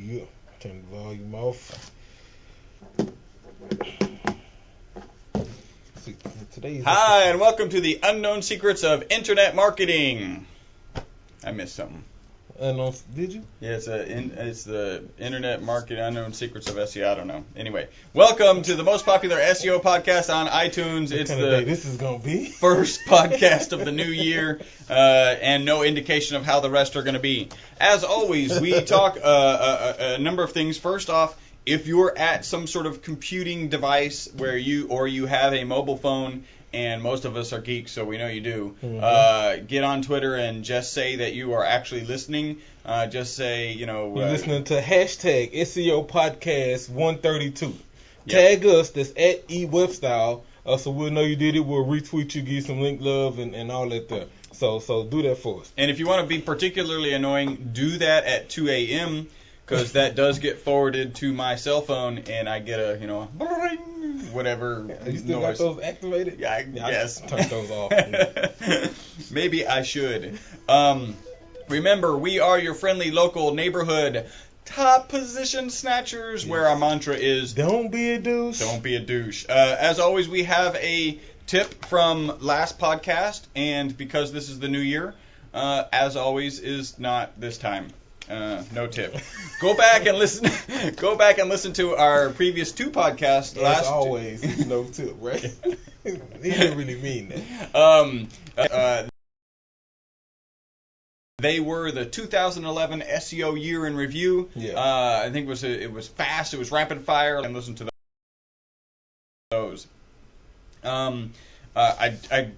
Yeah, turn the volume off. Hi, and welcome to the Unknown Secrets of Internet Marketing. I missed something. Did you? Yeah, it's the Internet Marketing Unknown Secrets of SEO. I don't know. Anyway, welcome to the most popular SEO podcast on iTunes. It's this is gonna be first podcast of the new year, and no indication of how the rest are going to be. As always, we talk a number of things. First off, if you're at some sort of computing device where you have a mobile phone, and most of us are geeks, so we know you do, get on Twitter and just say that you are actually listening. Just say, you're listening to hashtag SEO Podcast 132. Yep. Tag us, that's at E-Webstyle, so we'll know you did it. We'll retweet you, give you some link love, and all that there. So do that for us. And if you want to be particularly annoying, do that at 2 a.m., because that does get forwarded to my cell phone, and I get a, whatever You still noise. got those activated? Yeah, yes. I turned those off. Maybe I should. Remember, we are your friendly local neighborhood top position snatchers, Yes. where our mantra is, Don't be a douche. don't be a douche. As always, we have a tip from last podcast, and because this is the new year, as always, is not this time. No tip. Go back and listen. Go back and listen to our previous two podcasts. As always, no tip, right? He didn't really mean that. They were the 2011 SEO year in review. Yeah. I think it was fast. It was rapid fire. And listen to those. I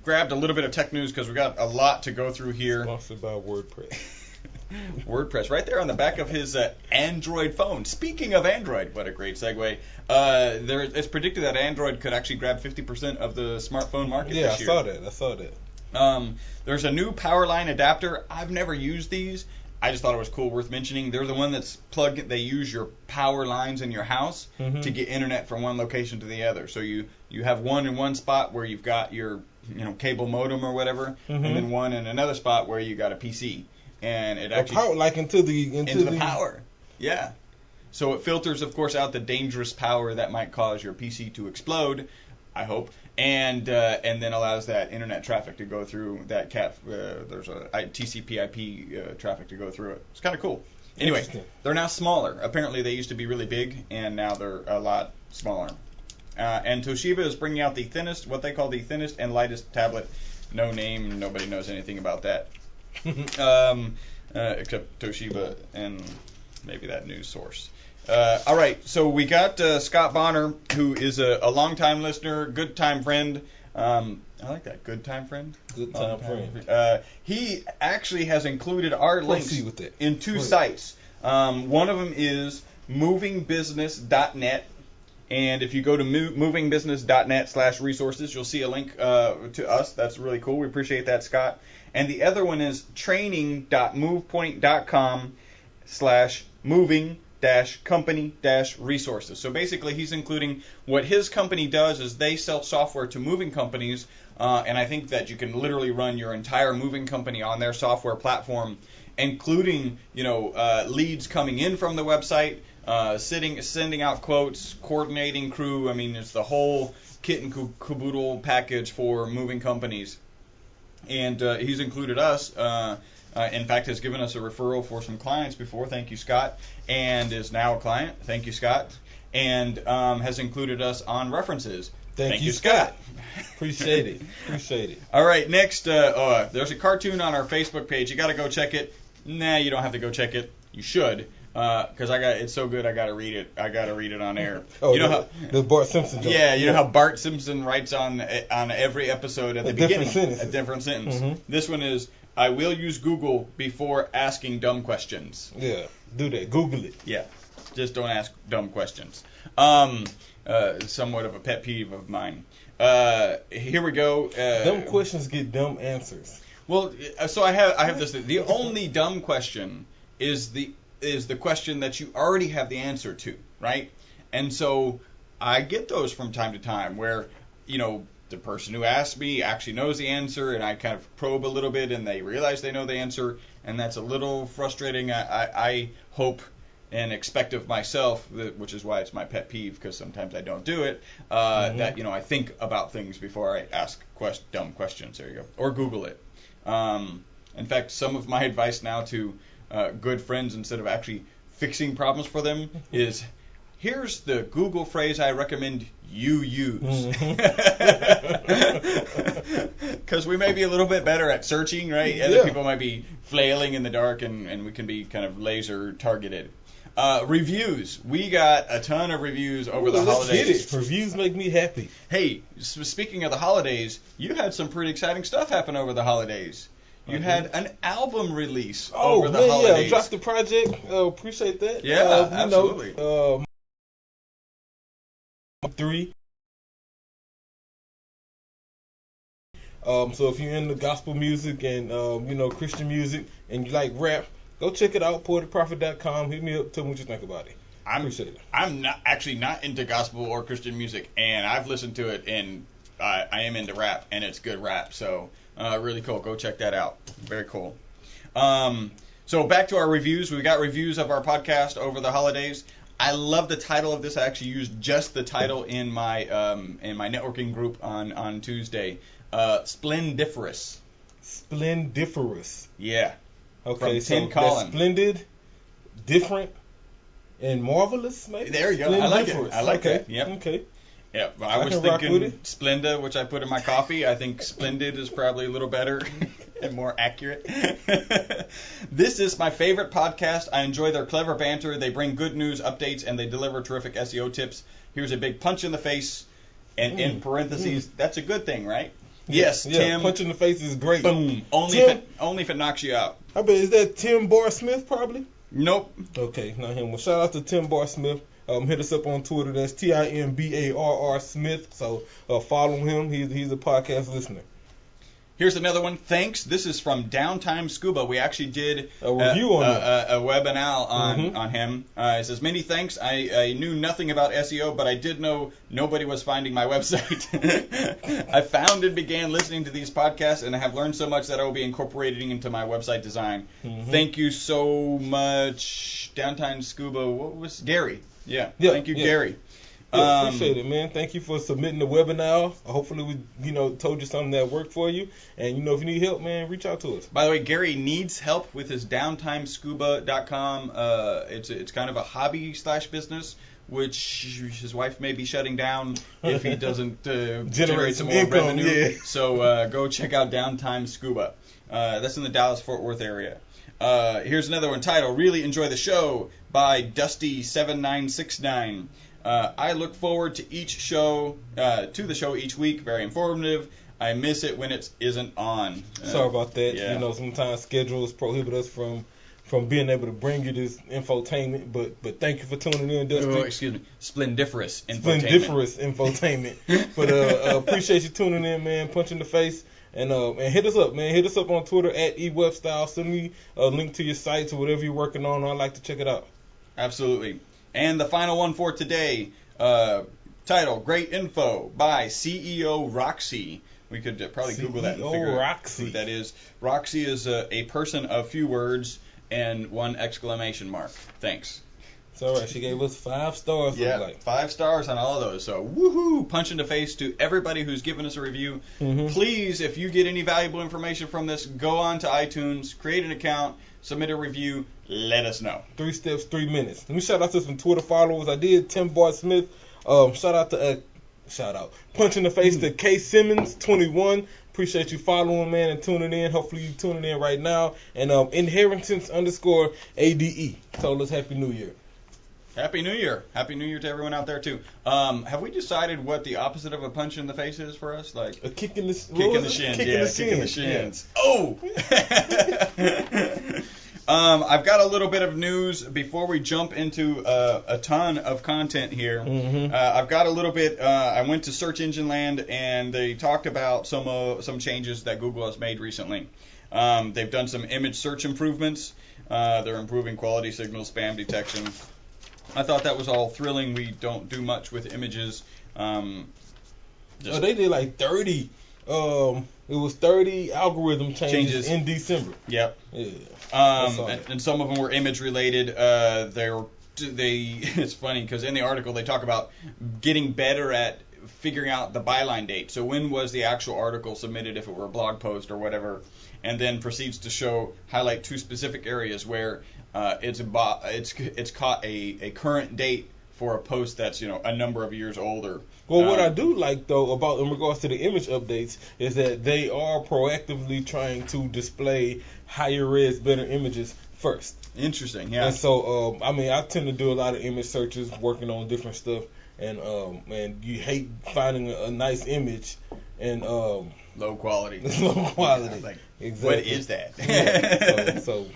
grabbed a little bit of tech news because we got a lot to go through here. Sponsored by WordPress. WordPress, right there on the back of his Android phone. Speaking of Android, what a great segue. It's predicted that Android could actually grab 50% of the smartphone market this year. I saw that. There's a new Powerline adapter. I've never used these. I just thought it was cool, worth mentioning. They're the one that's plugged. They use your power lines in your house to get internet from one location to the other. So you have one in one spot where you've got your cable modem or whatever, and then one in another spot where you got a PC. And it actually power, like into the power. Yeah. So it filters, of course, out the dangerous power that might cause your PC to explode, I hope, and then allows that internet traffic to go through that there's a TCP/IP traffic to go through it. It's kind of cool. Anyway, they're now smaller. Apparently, they used to be really big, and now they're a lot smaller. And Toshiba is bringing out what they call the thinnest and lightest tablet. No name, nobody knows anything about that. Except Toshiba and maybe that news source. All right, so we got Scott Bonner, who is a longtime listener, good time friend. I like that, good time friend. Good time friend. He actually has included our links in two sites. One of them is movingbusiness.net. And if you go to movingbusiness.net/resources, you'll see a link to us. That's really cool. We appreciate that, Scott. And the other one is training.movepoint.com/moving-company-resources. So basically, he's including what his company does is they sell software to moving companies, and I think that you can literally run your entire moving company on their software platform, including leads coming in from the website, sending out quotes, coordinating crew. I mean, it's the whole kit and caboodle package for moving companies. And he's included us. In fact, has given us a referral for some clients before. Thank you, Scott. And is now a client. Thank you, Scott. And has included us on references. Thank you, Scott. Appreciate it. All right, next, there's a cartoon on our Facebook page. You got to go check it. Nah, you don't have to go check it. You should. Because it's so good, I gotta read it. I gotta read it on air. Oh, how the Bart Simpson joke. Yeah, you know how Bart Simpson writes on every episode at the beginning a different sentence. This one is, I will use Google before asking dumb questions. Yeah, do that. Google it. Yeah, just don't ask dumb questions. Somewhat of a pet peeve of mine. Here we go. Dumb questions get dumb answers. Well, so I have this. The only dumb question is the question that you already have the answer to, right? And so I get those from time to time where, the person who asked me actually knows the answer, and I kind of probe a little bit, and they realize they know the answer, and that's a little frustrating. I hope and expect of myself, which is why it's my pet peeve, because sometimes I don't do it, that, I think about things before I ask dumb questions. There you go. Or Google it. In fact, some of my advice now to good friends, instead of actually fixing problems for them, is here's the Google phrase I recommend you use. Because we may be a little bit better at searching, right? Other people might be flailing in the dark, and we can be kind of laser targeted. Reviews. We got a ton of reviews over the holidays. Let's get it. Reviews make me happy. Hey, speaking of the holidays, you had some pretty exciting stuff happen over the holidays. You had an album release over the holidays. Yeah, dropped the project. Appreciate that. Yeah, absolutely. 3. So if you're into gospel music and Christian music and you like rap, go check it out. PoeticProphet.com. Hit me up. Tell me what you think about it. Appreciate it. I'm not into gospel or Christian music, and I've listened to it, and I am into rap, and it's good rap. So really cool. Go check that out. Very cool. So back to our reviews. We got reviews of our podcast over the holidays. I love the title of this. I actually used just the title in my networking group on Tuesday. Splendiferous. Splendiferous. Yeah. Okay, so that's splendid, different, and marvelous, maybe? There you go. I like it. I like it. Yep. Okay. Yeah, I was thinking Splenda, which I put in my coffee. I think Splendid is probably a little better and more accurate. This is my favorite podcast. I enjoy their clever banter. They bring good news, updates, and they deliver terrific SEO tips. Here's a big punch in the face, and in parentheses, that's a good thing, right? Yes, Tim. Punch in the face is great. Boom. Only if it knocks you out. I bet, is that Tim Barr-Smith probably? Nope. Okay, not him. Well, shout out to Tim Barr-Smith. Hit us up on Twitter. That's TIMBARR Smith. So follow him. He's a podcast listener. Here's another one. Thanks. This is from Downtime Scuba. We actually did a review on a webinar on him. It says, many thanks. I knew nothing about SEO, but I did know nobody was finding my website. I found and began listening to these podcasts, and I have learned so much that I will be incorporating into my website design. Thank you so much, Downtime Scuba. What was Gary? Yeah. Thank you, Gary. Yeah, appreciate it, man. Thank you for submitting the webinar. Hopefully we, told you something that worked for you. And, if you need help, man, reach out to us. By the way, Gary needs help with his downtimescuba.com. It's kind of a hobby/business, which his wife may be shutting down if he doesn't generate some more income, revenue. Yeah. So go check out Downtime Scuba. That's in the Dallas-Fort Worth area. Here's another one. Title, Really Enjoy the Show by Dusty7969. I look forward to the show each week. Very informative. I miss it when it isn't on. Sorry about that. Yeah. Sometimes schedules prohibit us from being able to bring you this infotainment. But thank you for tuning in, Dusty. Oh, excuse me. Splendiferous infotainment. But appreciate you tuning in, man. Punch in the face. And hit us up, man. Hit us up on Twitter at E-Webstyle. Send me a link to your sites or whatever you're working on. I'd like to check it out. Absolutely. And the final one for today, title, Great Info by CEO Roxy. We could probably Google that and figure out who that is. Roxy is a person of few words and one exclamation mark. Thanks. It's all right. She gave us 5 stars. Yeah, 5 stars on all of those. So, woohoo! Punch in the face to everybody who's given us a review. Please, if you get any valuable information from this, go on to iTunes, create an account, submit a review, let us know. 3 steps, 3 minutes. Let me shout out to some Twitter followers. I did. Tim Barr-Smith. Shout out. Punch in the face to K Simmons 21. Appreciate you following, man, and tuning in. Hopefully you tuning in right now. And Inheritance_ADE told us Happy New Year. Happy New Year. Happy New Year to everyone out there, too. Have we decided what the opposite of a punch in the face is for us? Like a kick in the shins. Kick in the shins. Yeah. Oh! I've got a little bit of news before we jump into a ton of content here. I've got a little bit. I went to Search Engine Land, and they talked about some changes that Google has made recently. They've done some image search improvements. They're improving quality signals, spam detection. I thought that was all thrilling. We don't do much with images. They did like 30. It was 30 algorithm changes in December. Yep. Yeah. And some of them were image related. They're it's funny because in the article they talk about getting better at figuring out the byline date. So when was the actual article submitted, if it were a blog post or whatever, and then proceeds to highlight 2 specific areas where it's caught a current date for a post that's a number of years older. Well, what I do like though about in regards to the image updates is that they are proactively trying to display higher res, better images first. Interesting, yeah. And so I tend to do a lot of image searches, working on different stuff, and you hate finding a nice image and low quality. Low quality. Yeah, like, exactly. What is that? Yeah, so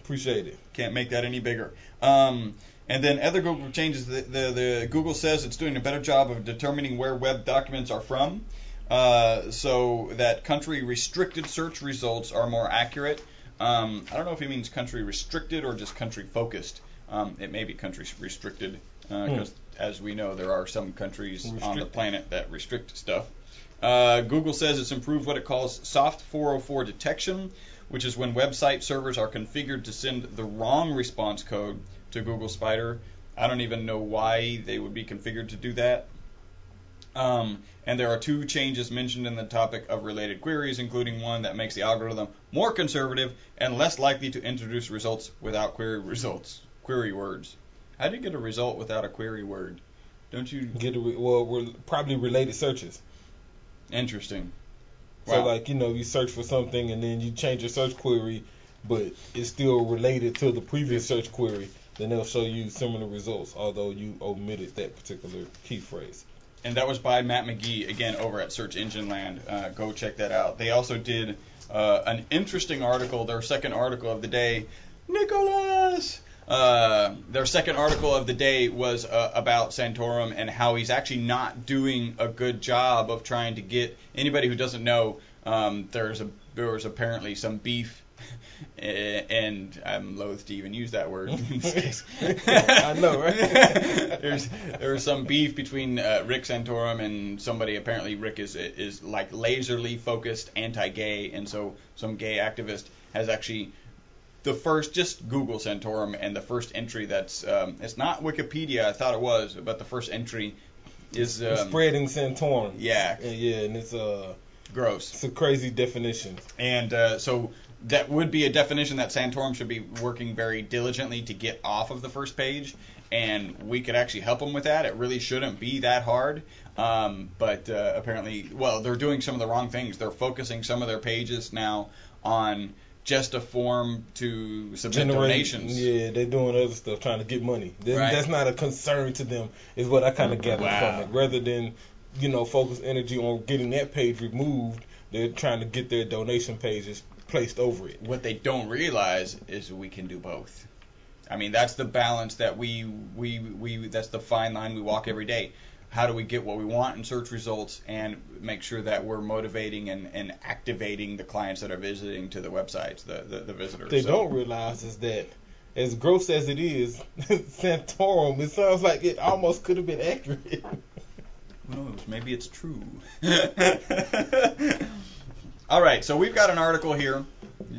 appreciate it. Can't make that any bigger. And then other Google changes. The Google says it's doing a better job of determining where web documents are from, so that country restricted search results are more accurate. I don't know if he means country restricted or just country focused. It may be country restricted because, as we know, there are some countries on the planet that restrict stuff. Google says it's improved what it calls soft 404 detection, which is when website servers are configured to send the wrong response code to Google Spider. I don't even know why they would be configured to do that. And there are 2 changes mentioned in the topic of related queries, including one that makes the algorithm more conservative and less likely to introduce results without query words. How do you get a result without a query word? Don't you get we're probably related searches. Interesting. So Wow. you search for something and then you change your search query, but it's still related to the previous search query. Then they'll show you similar results, although you omitted that particular key phrase. And that was by Matt McGee, again, over at Search Engine Land. Go check that out. They also did an interesting article, their second article of the day. Nicholas! Their second article of the day was about Santorum and how he's actually not doing a good job of trying to get anybody who doesn't know. There was apparently some beef, and I'm loath to even use that word. I know, right? There was some beef between Rick Santorum and somebody. Apparently, Rick is like laserly focused anti-gay, and so some gay activist has actually. The first, just Google Santorum, and the first entry that's, it's not Wikipedia, I thought it was, but the first entry is... spreading Santorum. Yeah. Yeah, and it's gross. It's a crazy definition. And so that would be a definition that Santorum should be working very diligently to get off of the first page, and we could actually help them with that. It really shouldn't be that hard, but apparently, well, they're doing some of the wrong things. They're focusing some of their pages now on... just a form to submit donations. Yeah, they're doing other stuff, trying to get money. Right. That's not a concern to them, is what I kind of gather from it. Rather than, focus energy on getting that page removed, they're trying to get their donation pages placed over it. What they don't realize is we can do both. I mean, that's the balance that that's the fine line we walk every day. How do we get what we want in search results and make sure that we're motivating and activating the clients that are visiting to the websites, the visitors? What they don't realize is that, as gross as it is, Santorum, it sounds like it almost could have been accurate. Who knows? Maybe it's true. All right, so we've got an article here.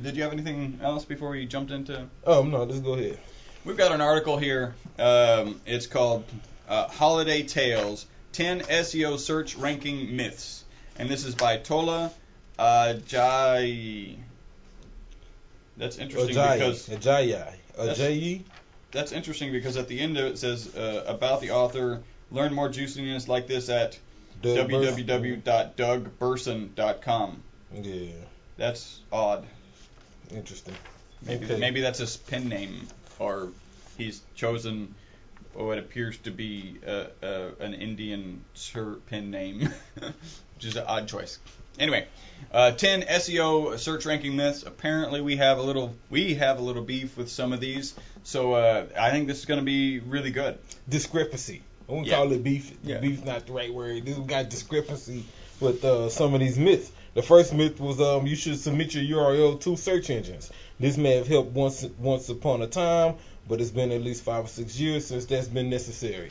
Did you have anything else before we jumped into? Oh, no, let's go ahead. We've got an article here. It's called... Holiday Tales, 10 SEO Search Ranking Myths. And this is by Tola Ajayi. That's interesting because... Ajayi? That's interesting because at the end of it says about the author, learn more juiciness like this at www.dougberson.com. Yeah. That's odd. Interesting. Maybe that's his pen name, or he's chosen... what appears to be an Indian pen name, which is an odd choice. Anyway, 10 SEO search ranking myths. Apparently, we have a little beef with some of these, so I think this is going to be really good. Discrepancy. I won't call it beef. Yeah. Beef's not the right word. This got discrepancy with some of these myths. The first myth was you should submit your URL to search engines. This may have helped once upon a time, but it's been at least 5 or 6 years since that's been necessary.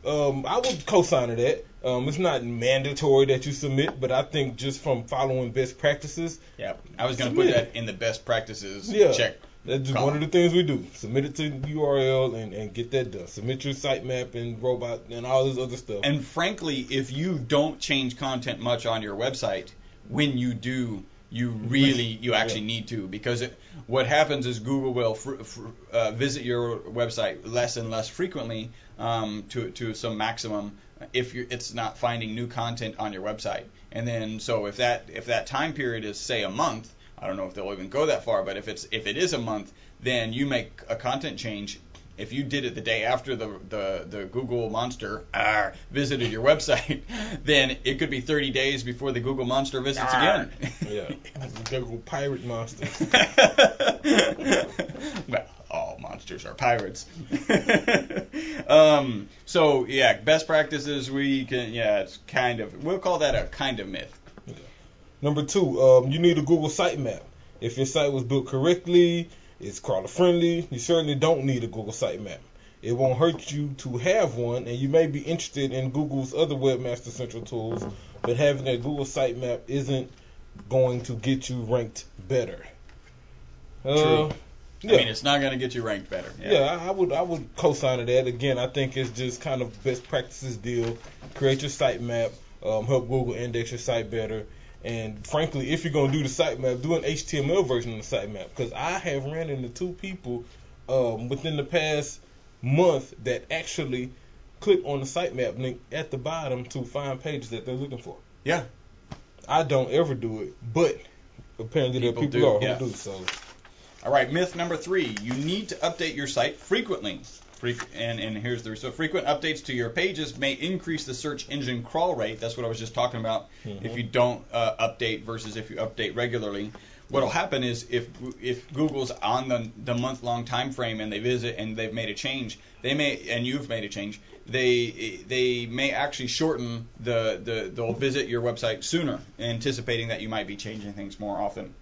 I would co-sign that. It's not mandatory that you submit, but I think just from following best practices. Yeah, I was going to put that in the best practices check. That's just one of the things we do. Submit it to the URL and get that done. Submit your sitemap and robot and all this other stuff. And frankly, if you don't change content much on your website, when you do, you actually need to, because what happens is Google will visit your website less and less frequently to some maximum if it's not finding new content on your website. And then so if that time period is, say, a month, I don't know if they'll even go that far, but if it is a month, then you make a content change. If you did it the day after the Google monster visited your website, then it could be 30 days before the Google monster visits again. Yeah, Google pirate monster. Well, all monsters are pirates. So yeah, best practices we'll call that a kind of myth. Yeah. Number 2, you need a Google sitemap. If your site was built correctly, it's crawler friendly, you certainly don't need a Google sitemap. It won't hurt you to have one, and you may be interested in Google's other Webmaster Central tools, but having a Google sitemap isn't going to get you ranked better. True. Yeah. I mean, it's not going to get you ranked better. Yeah, I would co-sign to that. Again, I think it's just kind of best practices deal. Create your sitemap, help Google index your site better. And frankly, if you're going to do the sitemap, do an HTML version of the sitemap. Because I have ran into 2 people within the past month that actually click on the sitemap link at the bottom to find pages that they're looking for. Yeah. I don't ever do it, but apparently there are people who do. So. All right, myth number 3. You need to update your site frequently. And here's so frequent updates to your pages may increase the search engine crawl rate. That's what I was just talking about. Mm-hmm. If you don't update versus if you update regularly, what will happen is if Google's on the month-long time frame and they visit and they've made a change, you've made a change, they may actually shorten they'll visit your website sooner, anticipating that you might be changing things more often.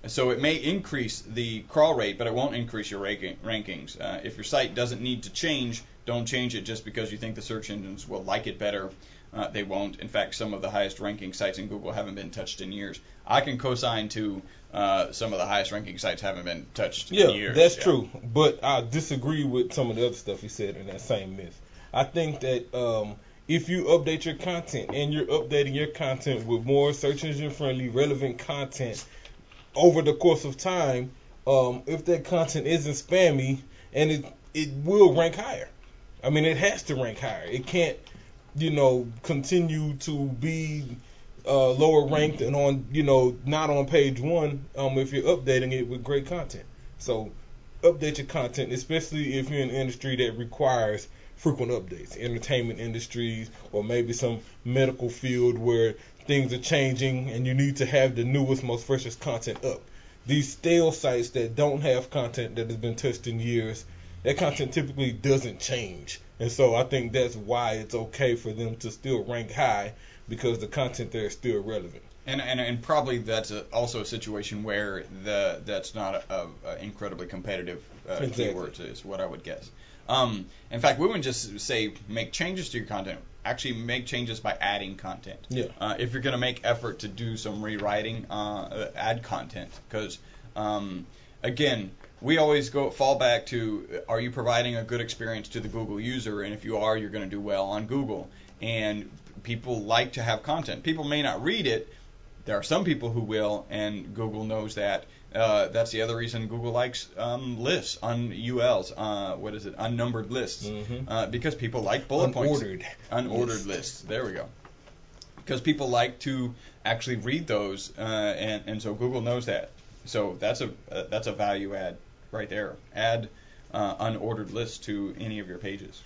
So it may increase the crawl rate, but it won't increase your rankings. If your site doesn't need to change, don't change it just because you think the search engines will like it better. They won't. In fact, some of the highest ranking sites in Google haven't been touched in years. I can co-sign to some of the highest ranking sites haven't been touched in years. That's true. But I disagree with some of the other stuff he said in that same myth. I think that if you update your content and you're updating your content with more search engine friendly, relevant content, over the course of time, if that content isn't spammy, and it will rank higher. I mean, it has to rank higher. It can't, continue to be lower ranked and not on page 1 if you're updating it with great content. So update your content, especially if you're in an industry that requires frequent updates, entertainment industries, or maybe some medical field where things are changing and you need to have the newest, most freshest content up. These stale sites that don't have content that has been touched in years, that content typically doesn't change. And so I think that's why it's okay for them to still rank high, because the content there is still relevant. And probably that's also a situation where that's not a incredibly competitive keyword, is what I would guess. In fact, we wouldn't just say make changes to your content. Actually, make changes by adding content. Yeah. If you're going to make effort to do some rewriting, add content. Because, again, we always fall back to, are you providing a good experience to the Google user? And if you are, you're going to do well on Google. And people like to have content. People may not read it. There are some people who will, and Google knows that. That's the other reason Google likes lists, ULs, unnumbered lists, because people like bullet points. Unordered lists. There we go. Because people like to actually read those, and so Google knows that. So that's a value add right there. Add unordered lists to any of your pages.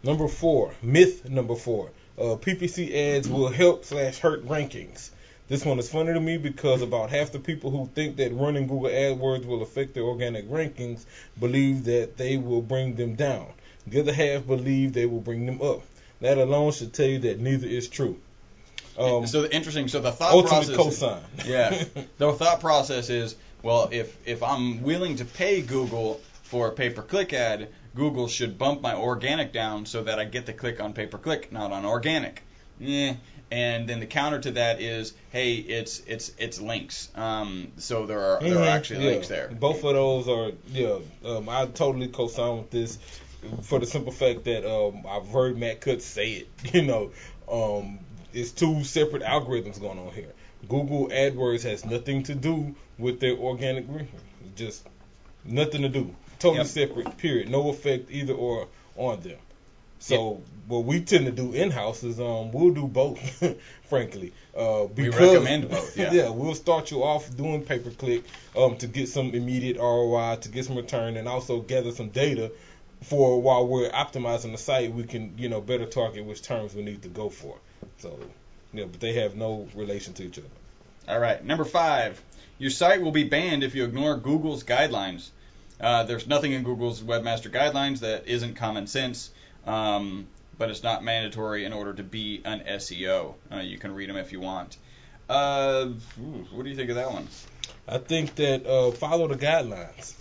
Myth number 4. PPC ads will help/hurt rankings. This one is funny to me because about half the people who think that running Google AdWords will affect their organic rankings believe that they will bring them down. The other half believe they will bring them up. That alone should tell you that neither is true. So the thought process. Cosign. Yeah. The thought process is, well, if I'm willing to pay Google for a pay-per-click ad, Google should bump my organic down so that I get the click on pay-per-click, not on organic. And then the counter to that is, hey, it's links. So there are actually links there. Both of those are I totally co-sign with this for the simple fact that I've heard Matt Cutts say it. It's two separate algorithms going on here. Google AdWords has nothing to do with their organic ranking. Just nothing to do. Totally separate. Period. No effect either or on them. So what we tend to do in-house is we'll do both, frankly. Because, we recommend both, we'll start you off doing pay-per-click to get some immediate ROI, to get some return, and also gather some data for while we're optimizing the site, we can, better target which terms we need to go for. So, but they have no relation to each other. All right, number 5. Your site will be banned if you ignore Google's guidelines. There's nothing in Google's Webmaster Guidelines that isn't common sense. But it's not mandatory in order to be an SEO. You can read them if you want. What do you think of that one? I think that follow the guidelines.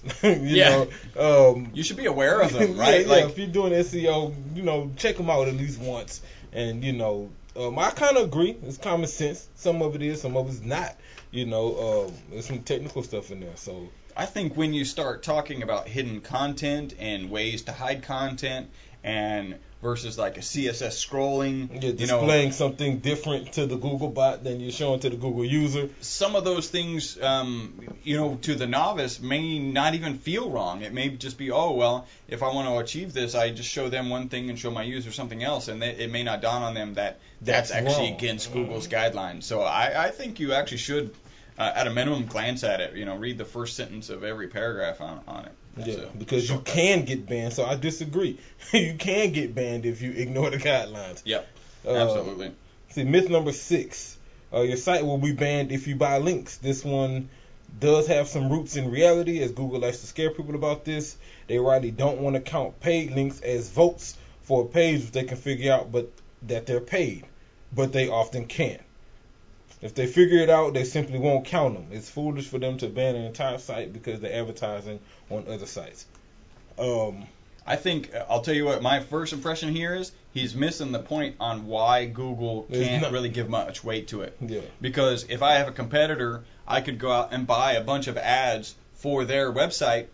You should be aware of them, right? If you're doing SEO, check them out at least once. And I kind of agree. It's common sense. Some of it is, some of it's not. There's some technical stuff in there. So I think when you start talking about hidden content and ways to hide content, and versus like a CSS scrolling, displaying something different to the Google bot than you're showing to the Google user. Some of those things, to the novice may not even feel wrong. It may just be, if I want to achieve this, I just show them one thing and show my user something else, and it may not dawn on them that that's actually wrong. Against Google's guidelines. So I think you actually should, at a minimum, glance at it. Read the first sentence of every paragraph on it. Because you can get banned. So I disagree. You can get banned if you ignore the guidelines. Yep, absolutely. See, myth number 6. Your site will be banned if you buy links. This one does have some roots in reality, as Google likes to scare people about this. They rightly don't want to count paid links as votes for a page if they can figure out that they're paid. But they often can't. If they figure it out, they simply won't count them. It's foolish for them to ban an entire site because they're advertising on other sites. I think, I'll tell you what, my first impression here is he's missing the point on why Google can't really give much weight to it. Yeah. Because if I have a competitor, I could go out and buy a bunch of ads for their website,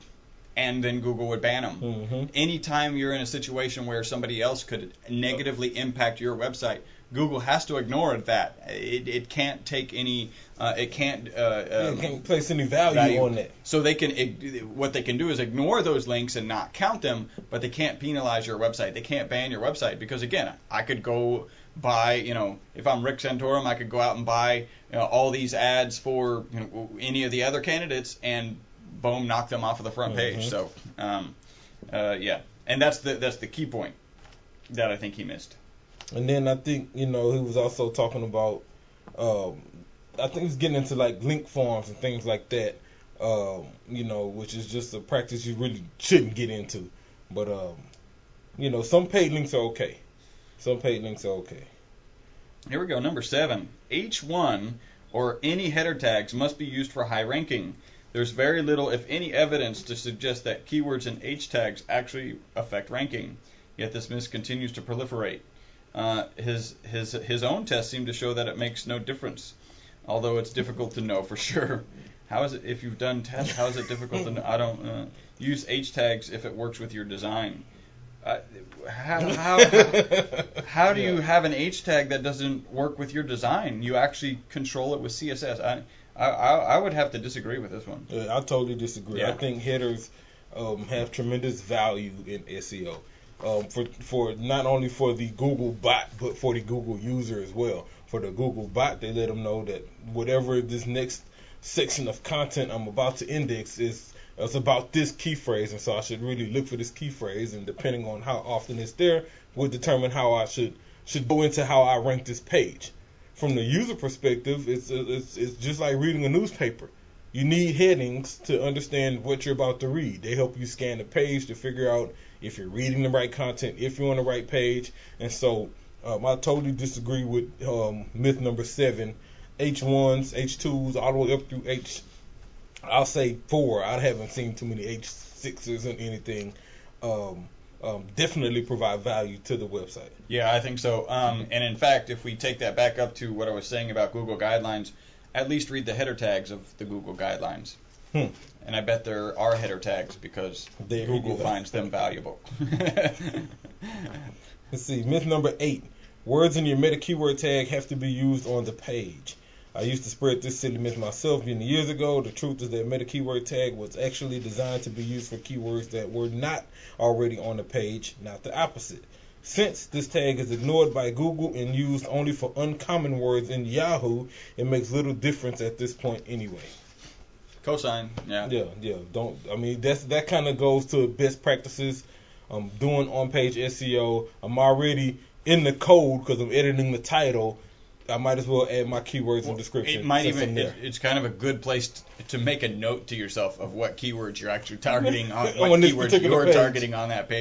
and then Google would ban them. Mm-hmm. Anytime you're in a situation where somebody else could negatively impact your website, Google has to ignore that. It can't take any. It can't place any value on that. So what they can do is ignore those links and not count them, but they can't penalize your website. They can't ban your website because, again, I could go buy. If I'm Rick Santorum, I could go out and buy all these ads for any of the other candidates and boom, knock them off of the front page. So and that's the key point that I think he missed. And then I think, he was also talking about, I think he's getting into like link farms and things like that, which is just a practice you really shouldn't get into. But, some paid links are okay. Here we go, number 7. H1 or any header tags must be used for high ranking. There's very little, if any, evidence to suggest that keywords and H tags actually affect ranking. Yet this myth continues to proliferate. His own tests seem to show that it makes no difference, although it's difficult to know for sure. How is it, if you've done tests, how is it difficult to know? I don't use H tags if it works with your design. How do you have an H tag that doesn't work with your design? You actually control it with CSS. I would have to disagree with this one. I totally disagree. Yeah. I think headers have tremendous value in SEO. For not only for the Google bot, but for the Google user as well. For the Google bot, they let them know that whatever this next section of content I'm about to index is, it's about this key phrase, and so I should really look for this key phrase, and depending on how often it's there, will determine how I should go into how I rank this page. From the user perspective, it's just like reading a newspaper. You need headings to understand what you're about to read. They help you scan the page to figure out if you're reading the right content, if you're on the right page. And so I totally disagree with myth number 7. H1s, H2s, all the way up through I'll say 4. I haven't seen too many H6s and anything. definitely provide value to the website. Yeah, I think so. And in fact, if we take that back up to what I was saying about Google Guidelines, at least read the header tags of the Google Guidelines. And I bet there are header tags because Google finds them valuable. Let's see. Myth number 8. Words in your meta keyword tag have to be used on the page. I used to spread this silly myth myself many years ago. The truth is that meta keyword tag was actually designed to be used for keywords that were not already on the page, not the opposite. Since this tag is ignored by Google and used only for uncommon words in Yahoo, it makes little difference at this point anyway. Cosign, yeah. Yeah. That kind of goes to best practices. I'm doing on-page SEO. I'm already in the code because I'm editing the title. I might as well add my keywords and description. It might even. It's kind of a good place to make a note to yourself of what keywords you're actually targeting on what keywords you're targeting on that page.